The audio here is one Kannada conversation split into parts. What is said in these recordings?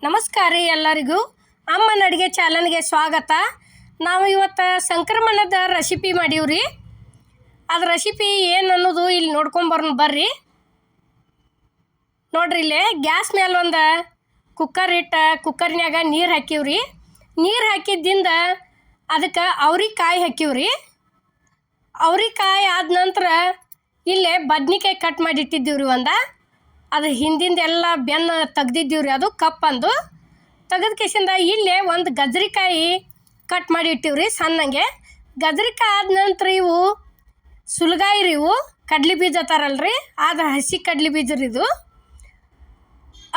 ನಮಸ್ಕಾರ ರೀ ಎಲ್ಲರಿಗೂ. ಅಮ್ಮನ ಅಡುಗೆ ಚಾನಲ್ಗೆ ಸ್ವಾಗತ. ನಾವು ಇವತ್ತು ಸಂಕ್ರಮಣದ ರೆಸಿಪಿ ಮಾಡೀವ್ರಿ. ಅದು ರೆಸಿಪಿ ಏನು ಅನ್ನೋದು ಇಲ್ಲಿ ನೋಡ್ಕೊಂಬರೋಣ ಬರ್ರಿ. ನೋಡ್ರಿ ಇಲ್ಲಿ ಗ್ಯಾಸ್ ಮೇಲೆ ಒಂದು ಕುಕ್ಕರ್ ಇಟ್ಟು ಕುಕ್ಕರ್ನ್ಯಾಗ ನೀರು ಹಾಕಿವ್ರಿ. ನೀರು ಹಾಕಿದ್ದಿಂದ ಅದಕ್ಕೆ ಅವ್ರಿಕಾಯಿ ಹಾಕಿವ್ರಿ. ಅವ್ರಿಕಾಯಿ ಆದ ನಂತರ ಇಲ್ಲೇ ಬದ್ನಿಕಾಯಿ ಕಟ್ ಮಾಡಿ ಇಟ್ಟಿದ್ದೀವ್ರಿ. ಅದು ಹಿಂದಿಂದ ಎಲ್ಲ ಬೆನ್ನು ತೆಗ್ದಿದ್ದೀವ್ರಿ. ಅದು ಕಪ್ಪಂದು ತೆಗೆದ ಕೇಸಿಂದ ಇಲ್ಲೇ ಒಂದು ಗಜ್ರಿಕಾಯಿ ಕಟ್ ಮಾಡಿ ಇಟ್ಟಿವ್ರಿ ಸಣ್ಣಂಗೆ. ಗಜ್ರಿಕಾಯಿ ಆದ ನಂತರ ಇವು ಸುಲ್ಗಾಯಿ ರೀ, ಇವು ಕಡ್ಲಿ ಬೀಜ ತರಲ್ರಿ, ಅದು ಹಸಿ ಕಡ್ಲಿ ಬೀಜ ರೀ. ಇದು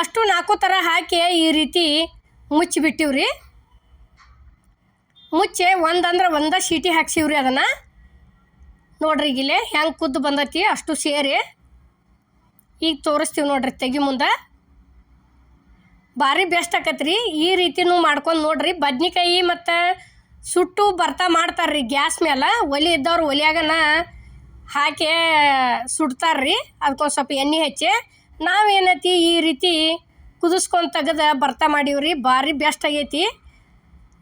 ಅಷ್ಟು 4 ಥರ ಹಾಕಿ ಈ ರೀತಿ ಮುಚ್ಚಿಬಿಟ್ಟಿವ್ರಿ. ಮುಚ್ಚಿ ಒಂದೇ ಶೀಟಿ ಹಾಕ್ಸಿವ್ರಿ. ಅದನ್ನು ನೋಡ್ರಿ ಇಲ್ಲೇ ಹೆಂಗೆ ಕುದ್ದು ಬಂದೈತಿ ಅಷ್ಟು ಸೇರಿ. ಈಗ ತೋರಿಸ್ತೀವಿ ನೋಡ್ರಿ ತೆಗಿ ಮುಂದೆ. ಭಾರಿ ಬೆಸ್ಟ್ ಆಕತ್ರಿ. ಈ ರೀತಿನೂ ಮಾಡ್ಕೊಂಡು ನೋಡ್ರಿ. ಬದ್ನಿಕಾಯಿ ಮತ್ತು ಸುಟ್ಟು ಬರ್ತಾ ಮಾಡ್ತಾರ್ರಿ ಗ್ಯಾಸ್ ಮೇಲೆ. ಒಲೆ ಇದ್ದವ್ರು ಒಲೆಯಾಗನ ಹಾಕಿ ಸುಡ್ತಾರ್ರಿ. ಅದಕ್ಕೊಂದು ಸ್ವಲ್ಪ ಎಣ್ಣೆ ಹಚ್ಚಿ ನಾವೇನೈತಿ ಈ ರೀತಿ ಕುದಿಸ್ಕೊಂಡು ತೆಗೆದು ಬರ್ತಾ ಮಾಡೀವ್ರಿ. ಭಾರಿ ಬೆಸ್ಟ್ ಆಗೈತಿ.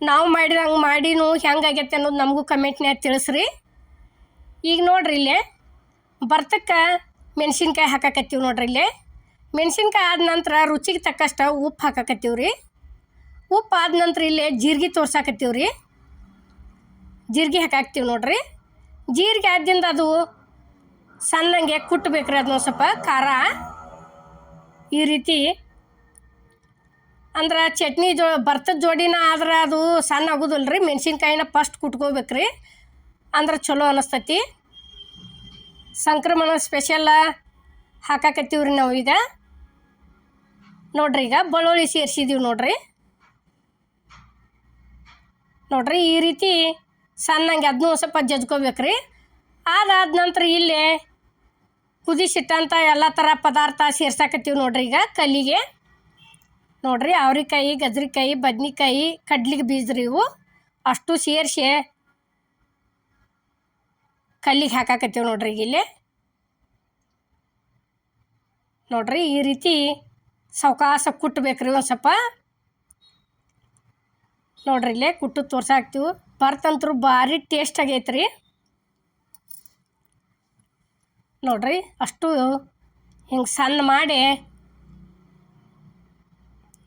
ನಾವು ಮಾಡಿದಂಗೆ ಮಾಡಿನೂ ಹೆಂಗಾಗೈತೆ ಅನ್ನೋದು ನಮಗೂ ಕಮೆಂಟ್ನ್ಯಾಗ ತಿಳಿಸ್ರಿ. ಈಗ ನೋಡ್ರಿ ಇಲ್ಲೇ ಬರ್ತಕ್ಕೆ ಮೆಣಸಿನ್ಕಾಯಿ ಹಾಕಾಕತ್ತೀವಿ ನೋಡ್ರಿ. ಇಲ್ಲೇ ಮೆಣಸಿನ್ಕಾಯಿ ಆದ ನಂತರ ರುಚಿಗೆ ತಕ್ಕಷ್ಟು ಉಪ್ಪು ಹಾಕಾಕತ್ತೀವಿ ರೀ. ಉಪ್ಪು ಆದ ನಂತರ ಇಲ್ಲೇ ಜೀರಿಗೆ ತೋರ್ಸಾಕತ್ತೀವಿ ರೀ. ಜೀರಿಗೆ ಹಾಕಾಕ್ತೀವಿ ನೋಡ್ರಿ. ಜೀರಿಗೆ ಆದ್ದಿಂದ ಅದು ಸಣ್ಣಂಗೆ ಕುಟ್ಟಬೇಕ್ರಿ. ಅದನ್ನ ಸ್ವಲ್ಪ ಖಾರ ಈ ರೀತಿ ಅಂದ್ರೆ ಚಟ್ನಿ ಭರ್ತದ ಜೋಡಿನ ಆದ್ರೆ ಅದು ಸಣ್ಣ ಆಗೋದಿಲ್ಲ ರೀ. ಮೆಣಸಿನ್ಕಾಯಿನ ಫಸ್ಟ್ ಕುಟ್ಕೋಬೇಕ್ರಿ, ಅಂದ್ರೆ ಚಲೋ ಅನ್ನಿಸ್ತೈತಿ. ಸಂಕ್ರಮಣ ಸ್ಪೆಷಲ್ ಹಾಕಾಕತ್ತೀವಿ ರೀ ನಾವು. ಈಗ ನೋಡ್ರಿ, ಈಗ ಬೆಳ್ಳುಳ್ಳಿ ಸೇರಿಸಿದ್ದೀವಿ ನೋಡ್ರಿ. ಈ ರೀತಿ ಸಣ್ಣಂಗೆ ಅದನ್ನೂ ಸ್ವಲ್ಪ ಜಜ್ಕೋಬೇಕ್ರಿ. ಅದಾದ ನಂತರ ಇಲ್ಲೇ ಕುದಿಸಿಟ್ಟಂಥ ಎಲ್ಲ ಥರ ಪದಾರ್ಥ ಸೇರ್ಸಾಕತ್ತೀವಿ ನೋಡ್ರಿ. ಈಗ ಕಲ್ಲಿಗೆ ನೋಡ್ರಿ ಅವ್ರಿಕಾಯಿ, ಗಜ್ರಿಕಾಯಿ, ಬದ್ನಿಕಾಯಿ, ಕಡ್ಲಿಗೆ ಬೀಜ ರೀ, ಇವು ಅಷ್ಟು ಸೇರಿಸಿ ಕಲ್ಲಿಗೆ ಹಾಕಾಕತ್ತೀವಿ ನೋಡ್ರಿ. ಈಗ ಇಲ್ಲೇ ನೋಡ್ರಿ ಈ ರೀತಿ ಸಾವಕಾಶ ಕುಟ್ಟಬೇಕ್ರಿ ಒಂದು ಸ್ವಲ್ಪ. ನೋಡ್ರಿ ಇಲ್ಲೇ ಕುಟ್ಟು ತೋರ್ಸಾಕ್ತೀವಿ. ಬರ್ತಂತರೂ ಭಾರಿ ಟೇಸ್ಟ್ ಆಗೈತ್ರಿ. ನೋಡ್ರಿ ಅಷ್ಟು ಹಿಂಗೆ ಸಣ್ಣ ಮಾಡಿ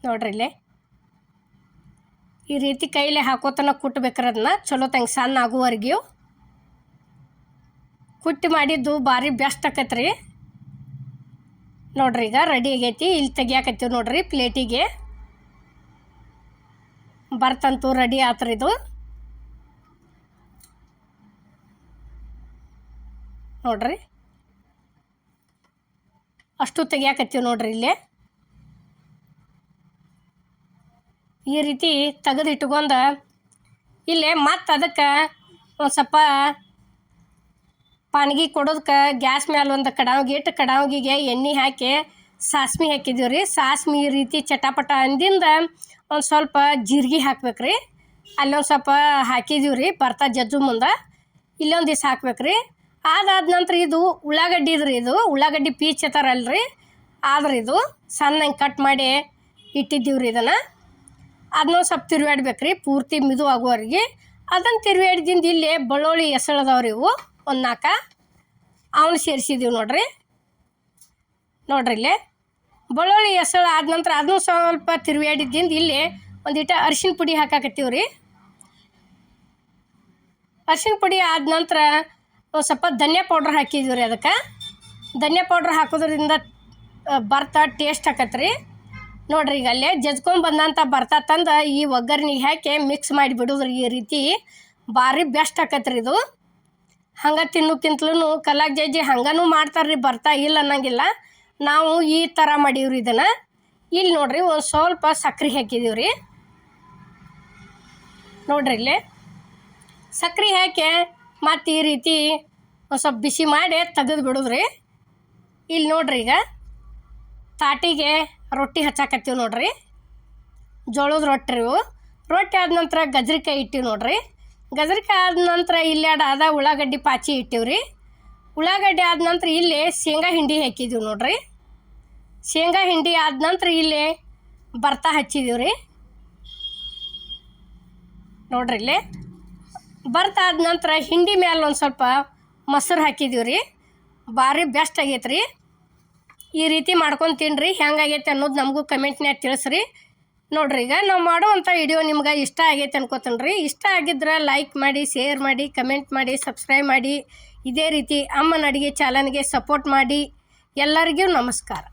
ನೋಡ್ರಿ ಇಲ್ಲೇ ಈ ರೀತಿ ಕೈಲೇ ಹಾಕೋತನ ಕುಟ್ಟಬೇಕ್ರಿ. ಅದನ್ನ ಚಲೋ ತಂಗೆ ಸಣ್ಣ ಆಗುವವರೆಗೂ ಕುಟ್ಟಿ ಮಾಡಿದ್ದು ಭಾರಿ ಬೆಸ್ಟ್ ಆಕೈತ್ರಿ. ನೋಡ್ರಿ ಈಗ ರೆಡಿ ಆಗೈತಿ. ಇಲ್ಲಿ ತೆಗಿಯಾಕತ್ತೀವಿ ನೋಡ್ರಿ ಪ್ಲೇಟಿಗೆ. ಬರ್ತಂತೂ ರೆಡಿ ಆತ್ರಿ ಇದು. ನೋಡ್ರಿ ಅಷ್ಟು ತೆಗಿಯಾಕತ್ತೀವಿ ನೋಡ್ರಿ. ಇಲ್ಲೇ ಈ ರೀತಿ ತೆಗೆದು ಇಟ್ಕೊಂಡು ಇಲ್ಲೇ ಮತ್ತು ಅದಕ್ಕೆ ಒಂದು ಸ್ವಲ್ಪ ಪಾನ್ಗಿ ಕೊಡೋದಕ್ಕೆ ಗ್ಯಾಸ್ ಮೇಲೆ ಒಂದು ಕಡಾವಿಗೆ ಇಟ್ಟು ಕಡಾವಿಗೆ ಎಣ್ಣೆ ಹಾಕಿ ಸಾಸ್ಮಿ ಹಾಕಿದ್ದೀವಿ ರೀ. ಸಾಸ್ಮಿ ಈ ರೀತಿ ಚಟಾಪಟ ಅಂದಿಂದ ಒಂದು ಸ್ವಲ್ಪ ಜೀರಿಗೆ ಹಾಕ್ಬೇಕ್ರಿ. ಅಲ್ಲೊಂದು ಸ್ವಲ್ಪ ಹಾಕಿದ್ದೀವಿ ರೀ ಬರ್ತಾ ಜಜ್ಜು ಮುಂದೆ. ಇಲ್ಲೊಂದು ದಿವ್ಸ ಹಾಕ್ಬೇಕ್ರಿ. ಅದಾದ ನಂತರ ಇದು ಉಳ್ಳಾಗಡ್ಡಿ ಇದ್ರಿ. ಇದು ಉಳ್ಳಾಗಡ್ಡಿ ಪೀಚ್ ಥರಲ್ರಿ, ಆದ್ರೆ ಇದು ಸಣ್ಣಂಗೆ ಕಟ್ ಮಾಡಿ ಇಟ್ಟಿದ್ದೀವಿ ರೀ. ಅದನ್ನ ಸ್ವಲ್ಪ ತಿರುವಾಡ್ಬೇಕ್ರಿ ಪೂರ್ತಿ ಮಿದು ಆಗುವವರೆಗೆ. ಅದನ್ನು ತಿರುವಾಡ್ದಿಂದ ಇಲ್ಲಿ ಬೆಳ್ಳುಳ್ಳಿ ಎಸಳದವ್ರಿ, ಇವು ಒಂದು 4 ಅವನ್ನ ಸೇರಿಸಿದ್ದೀವಿ ನೋಡ್ರಿ. ಇಲ್ಲೇ ಬೆಳ್ಳುಳ್ಳಿ ಎಸಳು ಆದ ನಂತರ ಅದನ್ನು ಸ್ವಲ್ಪ ತಿರುವಾಡಿದ್ದಿಂದ ಇಲ್ಲಿ ಒಂದಿಟ್ಟು ಅರಿಶಿನ ಪುಡಿ ಹಾಕಾಕತ್ತೀವಿ ರೀ. ಅರಿಶಿನ ಪುಡಿ ಆದ ನಂತರ ಒಂದು ಸ್ವಲ್ಪ ಧನಿಯಾ ಪೌಡ್ರ್ ಹಾಕಿದ್ದೀವಿ ರೀ. ಅದಕ್ಕೆ ಧನಿಯಾ ಪೌಡ್ರ್ ಹಾಕೋದ್ರಿಂದ ಬರ್ತಾ ಟೇಸ್ಟ್ ಆಕತ್ರಿ. ನೋಡ್ರಿ ಈಗ ಅಲ್ಲೇ ಜಜ್ಕೊಂಡು ಬಂದಂಥ ಬರ್ತಾ ತಂದು ಈ ಒಗ್ಗರ್ನಿಗೆ ಹಾಕಿ ಮಿಕ್ಸ್ ಮಾಡಿ ಬಿಡೋದ್ರಿ. ಈ ರೀತಿ ಭಾರಿ ಬೆಸ್ಟ್ ಆಕತ್ರಿ ಇದು. ಹಂಗೆ ತಿನ್ನೋಕ್ಕಿಂತಲೂ ಕಲ್ಲಾಗ ಜಜ್ಜಿ ಹಂಗನೂ ಮಾಡ್ತಾರ್ರಿ, ಬರ್ತಾ ಇಲ್ಲ ಅನ್ನಂಗಿಲ್ಲ. ನಾವು ಈ ಥರ ಮಾಡೀವ್ರಿ ಇದನ್ನು. ಇಲ್ಲಿ ನೋಡ್ರಿ ಒಂದು ಸ್ವಲ್ಪ ಸಕ್ರೆ ಹಾಕಿದೀವಿ ರೀ. ನೋಡ್ರಿ ಇಲ್ಲೇ ಸಕ್ರೆ ಹಾಕಿ ಮತ್ತು ಈ ರೀತಿ ಒಂದು ಸ್ವಲ್ಪ ಬಿಸಿ ಮಾಡಿ ತೆಗೆದು ಬಿಡೋದ್ರಿ. ಇಲ್ಲಿ ನೋಡ್ರಿ ಈಗ ತಾಟಿಗೆ ರೊಟ್ಟಿ ಹಚ್ಚಾಕತ್ತೀವಿ ನೋಡ್ರಿ. ಜೋಳದ ರೊಟ್ಟಿ ಇವು. ರೊಟ್ಟಿ ಆದ ನಂತರ ಗಜ್ರಿಕಾಯಿ ಇಟ್ಟಿವಿ ನೋಡ್ರಿ. ಗಜ್ರಿಕಾಯಿ ಆದ ನಂತರ ಇಲ್ಲಿ ಅದ ಉಳ್ಳಾಗಡ್ಡಿ ಪಾಚಿ ಇಟ್ಟಿವ್ರಿ. ಉಳ್ಳಾಗಡ್ಡಿ ಆದ ನಂತರ ಇಲ್ಲಿ ಶೇಂಗಾ ಹಿಂಡಿ ಹಾಕಿದ್ದೀವಿ ನೋಡ್ರಿ. ಶೇಂಗಾ ಹಿಂಡಿ ಆದ ನಂತರ ಇಲ್ಲಿ ಭರ್ತಾ ಹಚ್ಚಿದೀವಿ ರೀ. ನೋಡ್ರಿ ಇಲ್ಲಿ ಭರ್ತಾ ಆದ ನಂತರ ಹಿಂಡಿ ಮ್ಯಾಲೆ ಒಂದು ಸ್ವಲ್ಪ ಮೊಸರು ಹಾಕಿದೀವಿ ರೀ. ಭಾರಿ ಬೆಸ್ಟ್ ಆಗೈತೆ ರೀ. ಈ ರೀತಿ ಮಾಡ್ಕೊಂಡು ತಿನ್ನಿರಿ. ಹೆಂಗಾಗೈತೆ ಅನ್ನೋದು ನಮಗೂ ಕಮೆಂಟ್ನ್ಯಾಗ ತಿಳಿಸ್ರಿ. ನೋಡ್ರಿ ಈಗ ನಾವು ಮಾಡುವಂಥ ವಿಡಿಯೋ ನಿಮ್ಗೆ ಇಷ್ಟ ಆಗೈತೆ ಅನ್ಕೋತೀನಿ ರೀ. ಇಷ್ಟ ಆಗಿದ್ರೆ ಲೈಕ್ ಮಾಡಿ, ಶೇರ್ ಮಾಡಿ, ಕಮೆಂಟ್ ಮಾಡಿ, ಸಬ್ಸ್ಕ್ರೈಬ್ ಮಾಡಿ. ಇದೇ ರೀತಿ ಅಮ್ಮನ ಅಡುಗೆ ಚಾನಲ್ಗೆ ಸಪೋರ್ಟ್ ಮಾಡಿ. ಎಲ್ಲರಿಗೂ ನಮಸ್ಕಾರ.